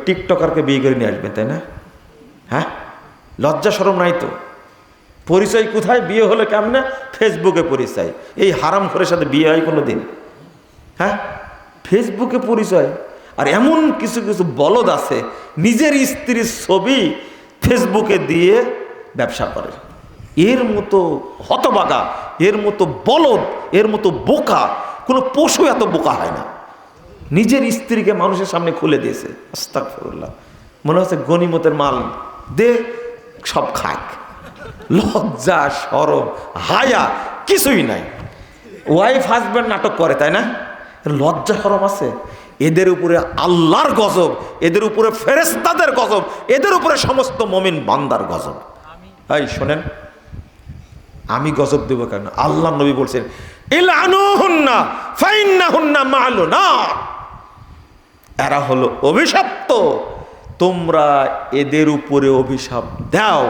টিকটকারকে বিয়ে করে নিয়ে আসবেন, তাই না? হ্যাঁ, লজ্জা শরম নাই তো? পরিচয় কোথায়? বিয়ে হলে কেমনে? ফেসবুকে পরিচয়। এই হারাম খোরের সাথে বিয়ে হয় কোনো দিন? হ্যাঁ, ফেসবুকে পরিচয়। আর এমন কিছু কিছু বলদ আছে নিজের স্ত্রীর ছবি ফেসবুকে দিয়ে ব্যবসা করে। এর মতো হতবাগা, এর মতো বলদ, এর মতো বোকা কোনো পশু এত বোকা হয় না। নিজের স্ত্রীকে মানুষের সামনে খুলে দিয়েছে। আস্তাগফিরুল্লাহ। মনে হচ্ছে গনিমতের মাল দে, সব খাক। লজ্জা শরম হায়া কিছুই নাই। ওয়াইফ হাজব্যান্ড নাটক করে, তাই না? লজ্জা শরম আছে? এদের উপরে আল্লাহর গজব, এদের উপরে ফেরেশতাদের গজব, এদের উপরে সমস্ত মুমিন বান্দার গজব। এই শোনেন, আমি গজব দেব কেন? আল্লাহ নবী বলছেন ইলআনুহুন্না ফাইন্নাহুন্না মালুনা, এরা হলো অভিশপ্ত, তোমরা এদের উপরে অভিশাপ দাও।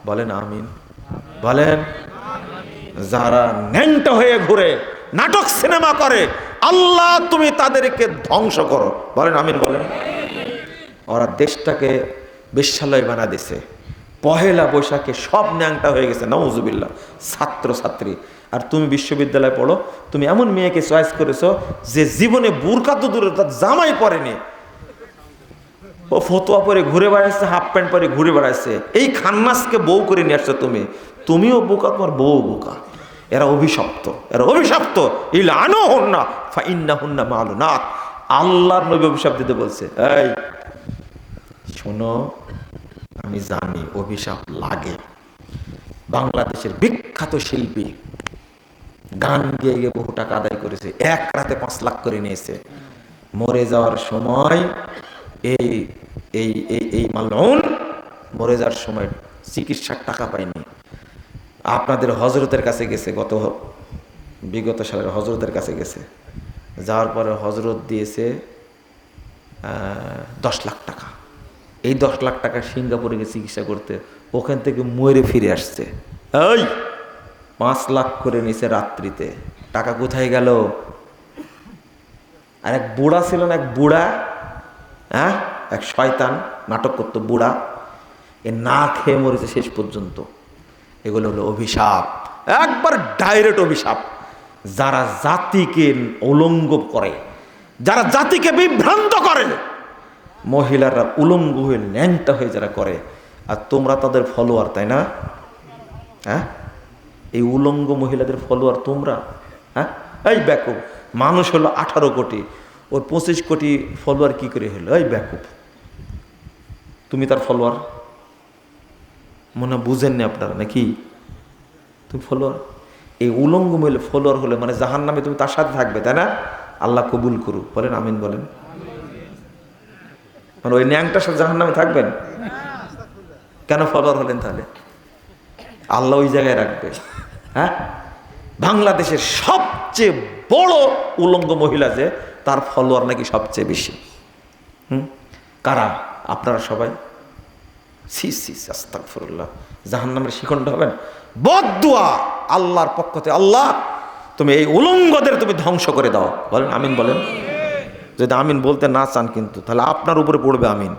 বলেন আমিন, বলেন। যারা ন্যাংটা হয়ে ঘুরে নাটক সিনেমা করে, আল্লাহ তুমি তাদেরকে ধ্বংস করো। বলেন আমিন, বলেন। ওরা দেশটাকে বেশ্যালয় বানা দিছে। পহেলা বৈশাখে সব ন্যাংটা হয়ে গেছে, নাউজুবিল্লাহ, ছাত্র ছাত্রী। আর তুমি বিশ্ববিদ্যালয়ে পড়ো, তুমি এমন মেয়েকে চয়েস করেছো যে জীবনে বুরকা তো দূরে, তার জামাই পরেনি, ও ফতোয়া পরে ঘুরে বেড়াচ্ছে, হাফ প্যান্ট পরে ঘুরে বেড়াচ্ছে। এই খান্নাসকে বউ করে নিয়ে আসছো তুমি, তুমিও বোকা, তোমার বউ বোকা। এরা অভিশপ্ত, এরা অভিশপ্ত। ইলআনুহুন্না ফাইন্নাহুন্না মালুনাত। আল্লাহর নবী অভিশাপ দিতে বলছে। এই শোনো, আমি জানি অভিশাপ লাগে। বাংলাদেশের বিখ্যাত শিল্পী গান গেয়ে গিয়ে বহু টাকা আদায় করেছে, এক রাতে 5 লাখ করে নিয়েছে। মরে যাওয়ার সময় এই এই এই এই মালউন মরে যাওয়ার সময় চিকিৎসার টাকা পায়নি। আপনাদের হজরতের কাছে গেছে, বিগত সালের হজরতের কাছে গেছে। যাওয়ার পরে হজরত দিয়েছে 10 লাখ টাকা। এই 10 লাখ টাকা সিঙ্গাপুরে গিয়ে চিকিৎসা করতে, ওখান থেকে মরে ফিরে আসছে। এই 5 লাখ করে নিছে রাত্রিতে, টাকা কোথায় গেল? আর এক বুড়া ছিল না, এক বুড়া, হ্যাঁ, এক শয়তান নাটক করতো বুড়া, এ না খেয়ে মরেছে শেষ পর্যন্ত। এগুলো হলো অভিশাপ, একবার ডাইরেক্ট অভিশাপ। যারা জাতিকে উলঙ্গ করে, যারা জাতিকে বিভ্রান্ত করে, মহিলারা উলঙ্গ হয়ে ন্যাংটা হয়ে যারা করে, আর তোমরা তাদের ফলোয়ার, তাই না? হ্যাঁ, এই উলঙ্গ মহিলাদের ফলোয়ার তোমরা। হ্যাঁ, এই ব্যাকুব, মানুষ হলো 18 কোটি, ওর 25 কোটি ফলোয়ার কি করে হলো? এই ব্যাকুব, তুমি তার ফলোয়ার? মনে বুঝেননি আপনারা নাকি? তুমি ফলোয়ার। এই উলঙ্গ মহিলা ফলোয়ার হলে মানে জাহান্নামে তুমি তার সাথে থাকবে, তাই না? আল্লাহ কবুল করুক, বলেন আমিন, বলেন। মানে ওই ন্যাংটার সাথে জাহান্নামে থাকবেন? কেন ফলোয়ার হলেন তাহলে? আল্লাহ ওই জায়গায় রাখবে। হ্যাঁ, বাংলাদেশের সবচেয়ে বড় উলঙ্গ মহিলা যে, তার ফলোয়ার নাকি সবচেয়ে বেশি। কারা? আপনারা সবাই। সি সি আস্তাগফিরুল্লাহ, জাহান্নামের শিখণ্ড হবেন। বদদুয়া আল্লাহর পক্ষ থেকে, আল্লাহ তুমি এই উলঙ্গদের তুমি ধ্বংস করে দাও। বলেন আমিন, বলেন। যদি আমিন বলতে না চান কিন্তু, তাহলে আপনার উপরে পড়বে আমিন।